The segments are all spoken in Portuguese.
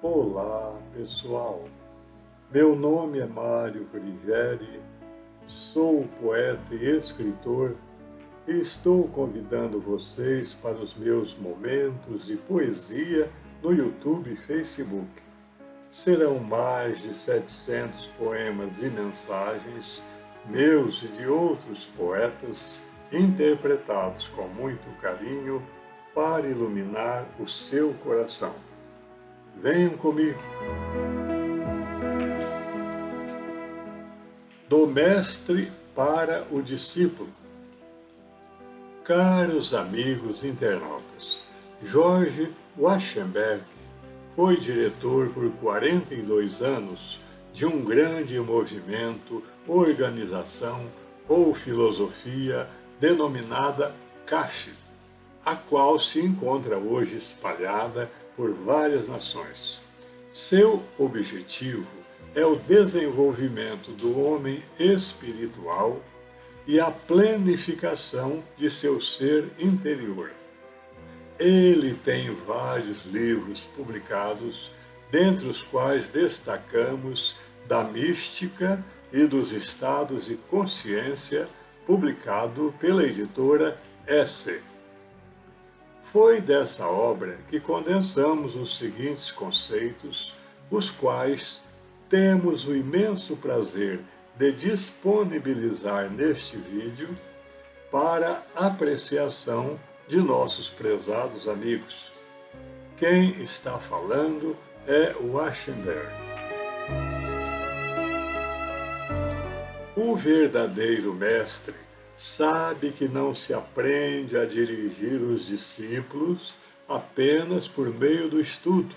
Olá, pessoal. Meu nome é Mário Frigeri, sou poeta e escritor e estou convidando vocês para os meus momentos de poesia no YouTube e Facebook. Serão mais de 700 poemas e mensagens, meus e de outros poetas, interpretados com muito carinho para iluminar o seu coração. Venham comigo. Do mestre para o discípulo. Caros amigos internautas, George Wachenberg foi diretor por 42 anos de um grande movimento, organização ou filosofia denominada CAF, a qual se encontra hoje espalhada por várias nações. Seu objetivo é o desenvolvimento do homem espiritual e a planificação de seu ser interior. Ele tem vários livros publicados, dentre os quais destacamos Da Mística e dos Estados de Consciência, publicado pela editora Esse. Foi dessa obra que condensamos os seguintes conceitos, os quais temos o imenso prazer de disponibilizar neste vídeo para apreciação de nossos prezados amigos. Quem está falando é o Wachenberg. O verdadeiro mestre sabe que não se aprende a dirigir os discípulos apenas por meio do estudo.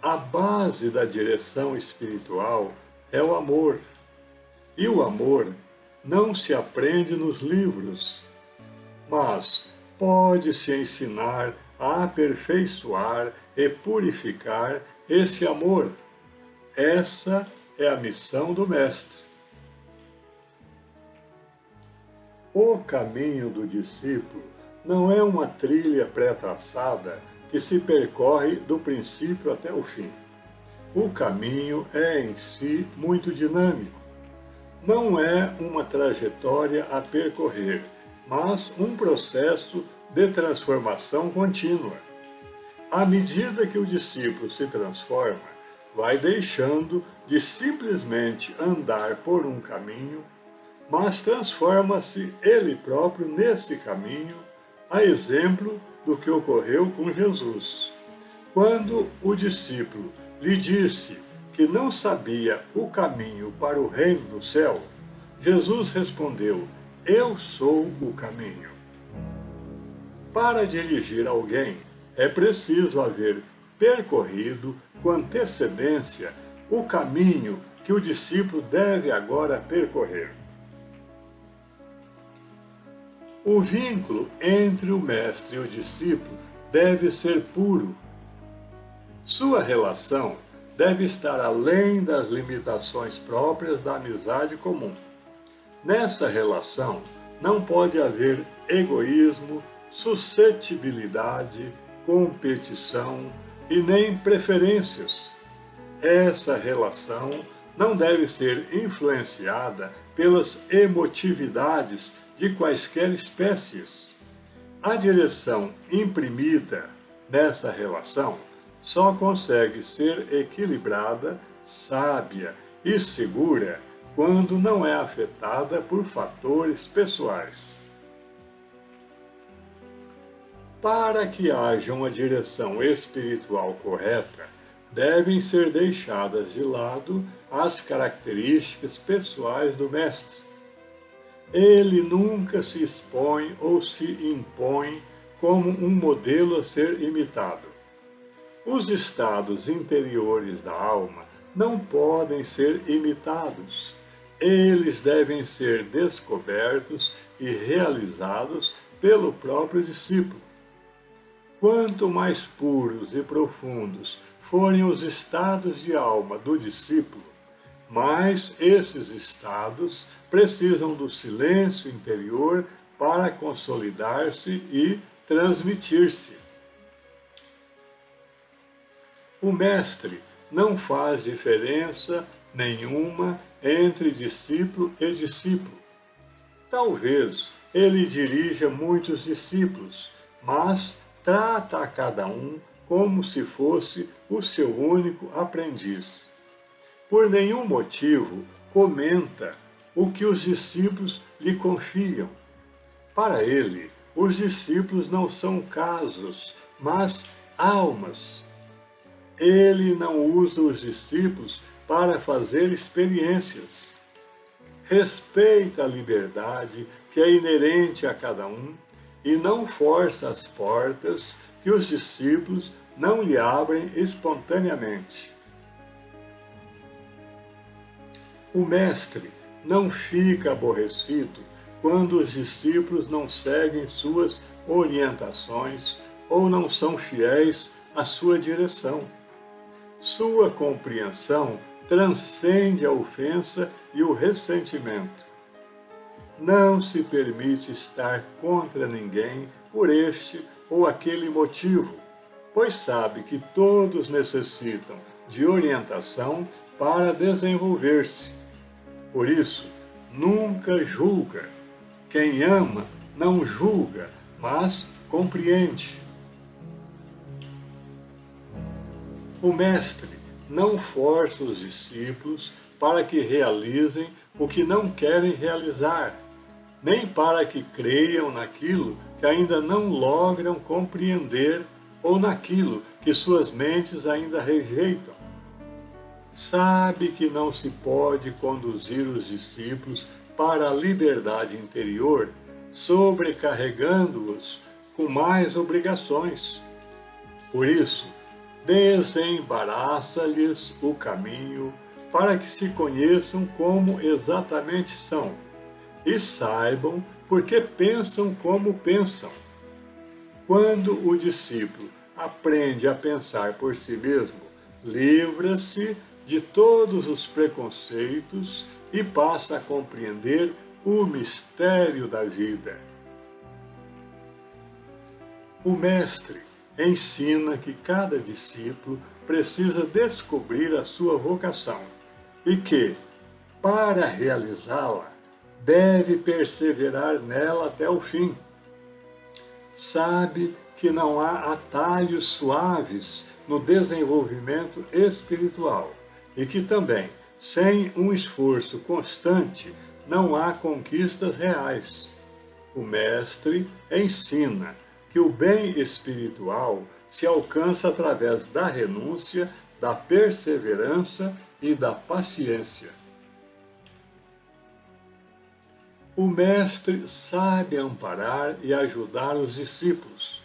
A base da direção espiritual é o amor. E o amor não se aprende nos livros, mas pode-se ensinar a aperfeiçoar e purificar esse amor. Essa é a missão do mestre. O caminho do discípulo não é uma trilha pré-traçada que se percorre do princípio até o fim. O caminho é em si muito dinâmico. Não é uma trajetória a percorrer, mas um processo de transformação contínua. À medida que o discípulo se transforma, vai deixando de simplesmente andar por um caminho, mas transforma-se ele próprio nesse caminho, a exemplo do que ocorreu com Jesus. Quando o discípulo lhe disse que não sabia o caminho para o reino do céu, Jesus respondeu: "Eu sou o caminho." Para dirigir alguém, é preciso haver percorrido com antecedência o caminho que o discípulo deve agora percorrer. O vínculo entre o mestre e o discípulo deve ser puro. Sua relação deve estar além das limitações próprias da amizade comum. Nessa relação não pode haver egoísmo, suscetibilidade, competição e nem preferências. Essa relação não deve ser influenciada pelas emotividades de quaisquer espécies. A direção imprimida nessa relação só consegue ser equilibrada, sábia e segura quando não é afetada por fatores pessoais. Para que haja uma direção espiritual correta, devem ser deixadas de lado as características pessoais do mestre. Ele nunca se expõe ou se impõe como um modelo a ser imitado. Os estados interiores da alma não podem ser imitados. Eles devem ser descobertos e realizados pelo próprio discípulo. Quanto mais puros e profundos forem os estados de alma do discípulo, mais esses estados precisam do silêncio interior para consolidar-se e transmitir-se. O mestre não faz diferença nenhuma entre discípulo e discípulo. Talvez ele dirija muitos discípulos, mas trata a cada um como se fosse o seu único aprendiz. Por nenhum motivo comenta o que os discípulos lhe confiam. Para ele, os discípulos não são casos, mas almas. Ele não usa os discípulos para fazer experiências. Respeita a liberdade que é inerente a cada um e não força as portas que os discípulos não lhe abrem espontaneamente. O mestre não fica aborrecido quando os discípulos não seguem suas orientações ou não são fiéis à sua direção. Sua compreensão transcende a ofensa e o ressentimento. Não se permite estar contra ninguém por este ou aquele motivo, pois sabe que todos necessitam de orientação para desenvolver-se. Por isso, nunca julga. Quem ama não julga, mas compreende. O mestre não força os discípulos para que realizem o que não querem realizar, nem para que creiam naquilo que ainda não logram compreender ou naquilo que suas mentes ainda rejeitam. Sabe que não se pode conduzir os discípulos para a liberdade interior, sobrecarregando-os com mais obrigações. Por isso, desembaraça-lhes o caminho para que se conheçam como exatamente são e saibam por que pensam como pensam. Quando o discípulo aprende a pensar por si mesmo, livra-se de todos os preconceitos e passa a compreender o mistério da vida. O mestre ensina que cada discípulo precisa descobrir a sua vocação e que, para realizá-la, deve perseverar nela até o fim. Sabe que não há atalhos suaves no desenvolvimento espiritual e que também, sem um esforço constante, não há conquistas reais. O mestre ensina que o bem espiritual se alcança através da renúncia, da perseverança e da paciência. O mestre sabe amparar e ajudar os discípulos.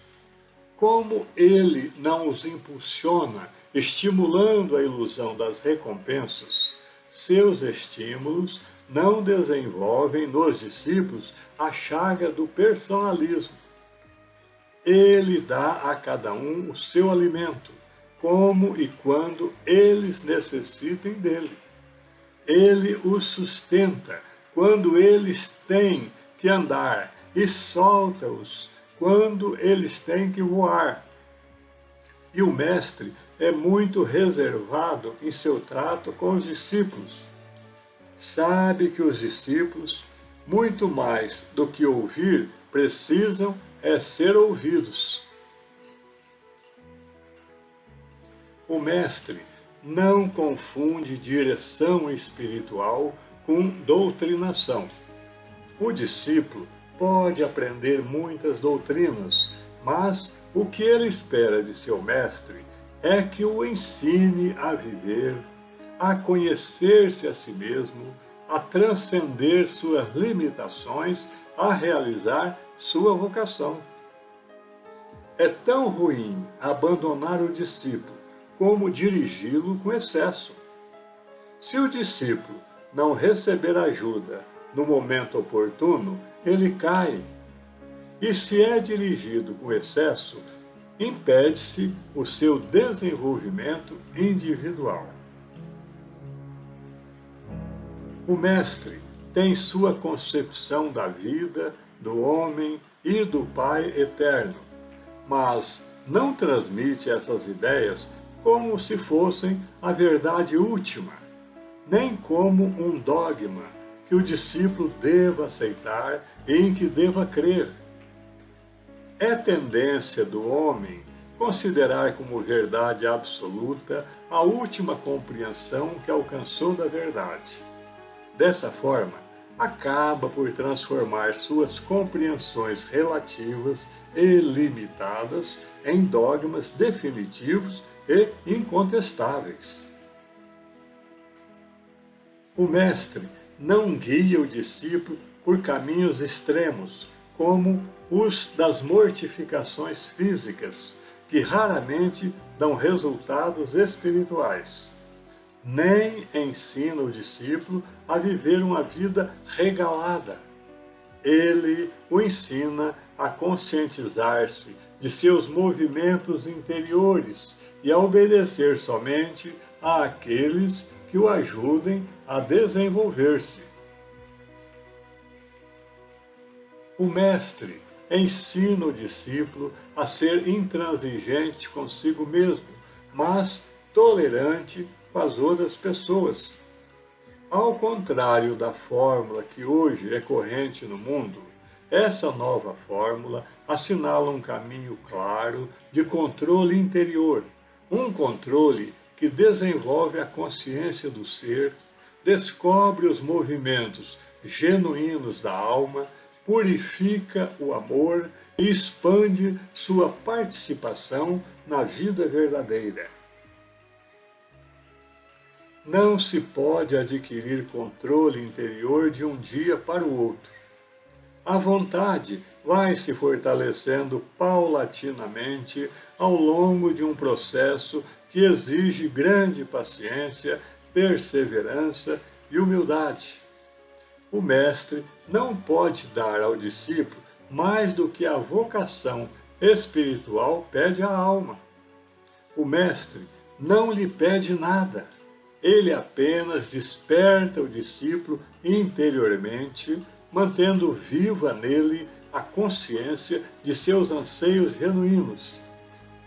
Como ele não os impulsiona, estimulando a ilusão das recompensas, seus estímulos não desenvolvem nos discípulos a chaga do personalismo. Ele dá a cada um o seu alimento, como e quando eles necessitem dele. Ele os sustenta quando eles têm que andar e solta-os quando eles têm que voar. E o mestre é muito reservado em seu trato com os discípulos. Sabe que os discípulos, muito mais do que ouvir, precisam é ser ouvidos. O mestre não confunde direção espiritual com doutrinação. O discípulo pode aprender muitas doutrinas, mas o que ele espera de seu mestre é que o ensine a viver, a conhecer-se a si mesmo, a transcender suas limitações, a realizar sua vocação. É tão ruim abandonar o discípulo como dirigi-lo com excesso. Se o discípulo não receber ajuda no momento oportuno, ele cai. E se é dirigido com excesso, impede-se o seu desenvolvimento individual. O mestre tem sua concepção da vida do homem e do Pai eterno, mas não transmite essas ideias como se fossem a verdade última, nem como um dogma que o discípulo deva aceitar e em que deva crer. É tendência do homem considerar como verdade absoluta a última compreensão que alcançou da verdade. Dessa forma, acaba por transformar suas compreensões relativas e limitadas em dogmas definitivos e incontestáveis. O mestre não guia o discípulo por caminhos extremos, como os das mortificações físicas, que raramente dão resultados espirituais. Nem ensina o discípulo a viver uma vida regalada. Ele o ensina a conscientizar-se de seus movimentos interiores e a obedecer somente àqueles que o ajudem a desenvolver-se. O mestre ensina o discípulo a ser intransigente consigo mesmo, mas tolerante com as outras pessoas. Ao contrário da fórmula que hoje é corrente no mundo, essa nova fórmula assinala um caminho claro de controle interior, um controle que desenvolve a consciência do ser, descobre os movimentos genuínos da alma, purifica o amor e expande sua participação na vida verdadeira. Não se pode adquirir controle interior de um dia para o outro. A vontade vai se fortalecendo paulatinamente ao longo de um processo que exige grande paciência, perseverança e humildade. O mestre não pode dar ao discípulo mais do que a vocação espiritual pede à alma. O mestre não lhe pede nada. Ele apenas desperta o discípulo interiormente, mantendo viva nele a consciência de seus anseios genuínos.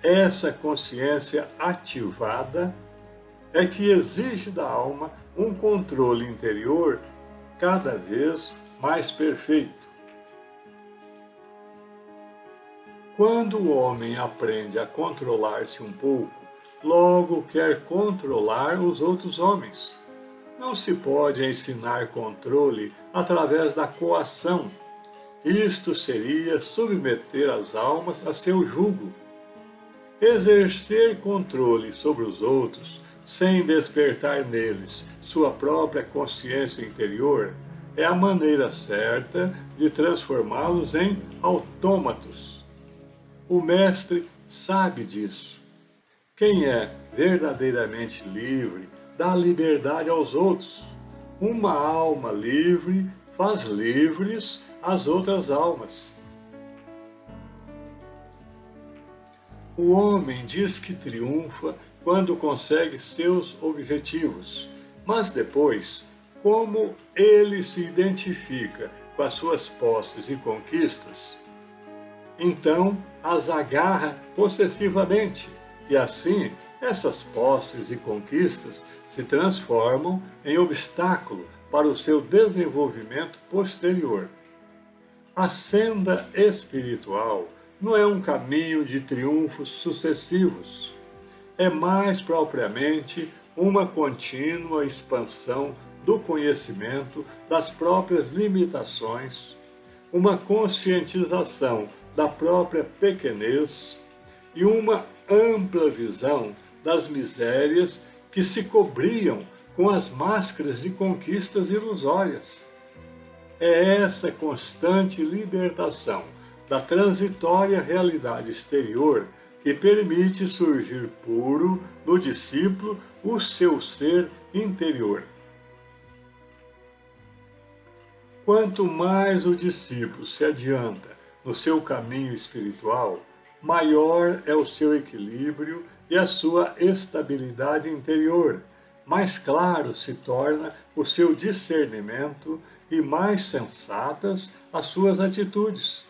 Essa consciência ativada é que exige da alma um controle interior cada vez mais perfeito. Quando o homem aprende a controlar-se um pouco, logo quer controlar os outros homens. Não se pode ensinar controle através da coação. Isto seria submeter as almas a seu jugo. Exercer controle sobre os outros, sem despertar neles sua própria consciência interior, é a maneira certa de transformá-los em autômatos. O mestre sabe disso. Quem é verdadeiramente livre dá liberdade aos outros. Uma alma livre faz livres as outras almas. O homem diz que triunfa quando consegue seus objetivos, mas depois, como ele se identifica com as suas posses e conquistas, então as agarra possessivamente, e assim essas posses e conquistas se transformam em obstáculo para o seu desenvolvimento posterior. A senda espiritual não é um caminho de triunfos sucessivos, é mais propriamente uma contínua expansão do conhecimento das próprias limitações, uma conscientização da própria pequenez e uma ampla visão das misérias que se cobriam com as máscaras de conquistas ilusórias. É essa constante libertação da transitória realidade exterior que permite surgir puro no discípulo o seu ser interior. Quanto mais o discípulo se adianta no seu caminho espiritual, maior é o seu equilíbrio e a sua estabilidade interior, mais claro se torna o seu discernimento e mais sensatas as suas atitudes.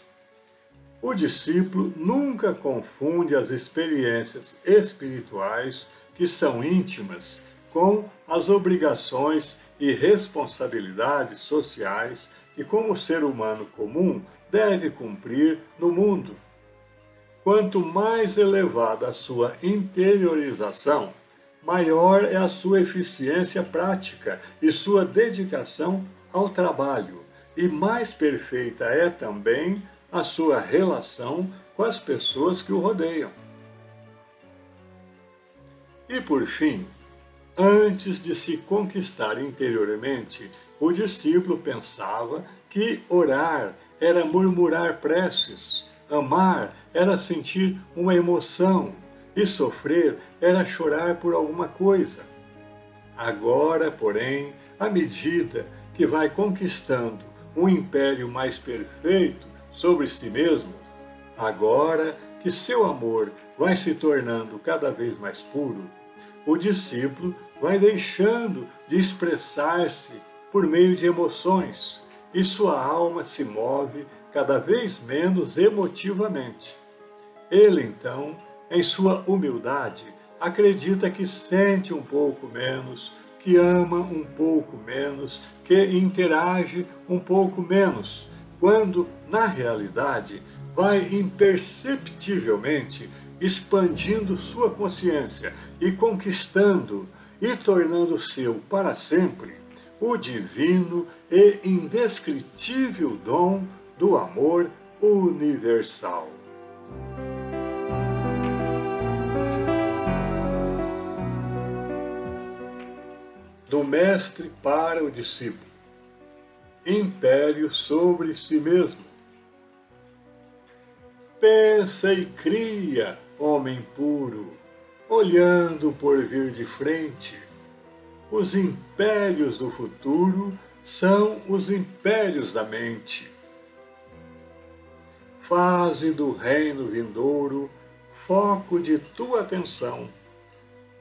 O discípulo nunca confunde as experiências espirituais, que são íntimas, com as obrigações e responsabilidades sociais que, como ser humano comum, deve cumprir no mundo. Quanto mais elevada a sua interiorização, maior é a sua eficiência prática e sua dedicação ao trabalho, e mais perfeita é também a sua relação com as pessoas que o rodeiam. E por fim, antes de se conquistar interiormente, o discípulo pensava que orar era murmurar preces, amar era sentir uma emoção e sofrer era chorar por alguma coisa. Agora, porém, à medida que vai conquistando um império mais perfeito sobre si mesmo, agora que seu amor vai se tornando cada vez mais puro, o discípulo vai deixando de expressar-se por meio de emoções e sua alma se move cada vez menos emotivamente. Ele, então, em sua humildade, acredita que sente um pouco menos, que ama um pouco menos, que interage um pouco menos, quando, na realidade, vai imperceptivelmente expandindo sua consciência e conquistando e tornando seu para sempre o divino e indescritível dom do amor universal. Do mestre para o discípulo. Império sobre si mesmo. Pensa e cria, homem puro, olhando por vir de frente. Os impérios do futuro são os impérios da mente. Faze do reino vindouro foco de tua atenção.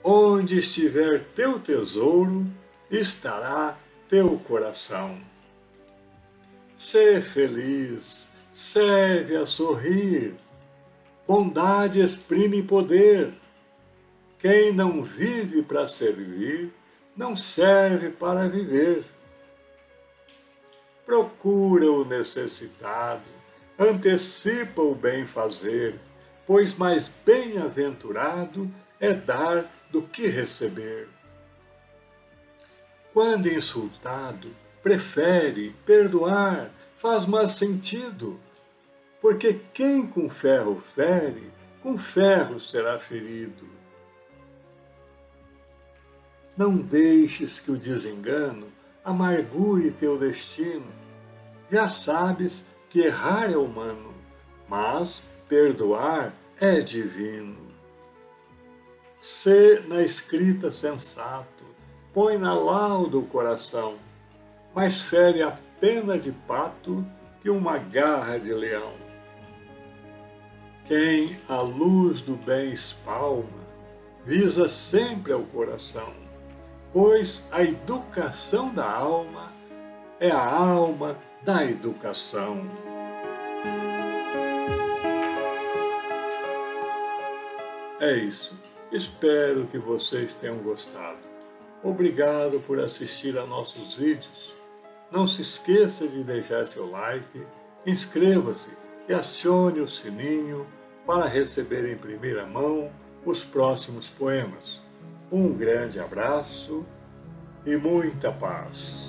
Onde estiver teu tesouro, estará teu coração. Sê feliz, serve a sorrir. Bondade exprime poder. Quem não vive para servir, não serve para viver. Procura o necessitado, antecipa o bem-fazer, pois mais bem-aventurado é dar do que receber. Quando insultado, prefere perdoar, faz mais sentido, porque quem com ferro fere, com ferro será ferido. Não deixes que o desengano amargure teu destino. Já sabes que errar é humano, mas perdoar é divino. Sê na escrita sensato, põe na lauda o coração, mais fere a pena de pato que uma garra de leão. Quem a luz do bem espalma, visa sempre ao coração, pois a educação da alma é a alma da educação. É isso. Espero que vocês tenham gostado. Obrigado por assistir a nossos vídeos. Não se esqueça de deixar seu like, inscreva-se e acione o sininho para receber em primeira mão os próximos poemas. Um grande abraço e muita paz.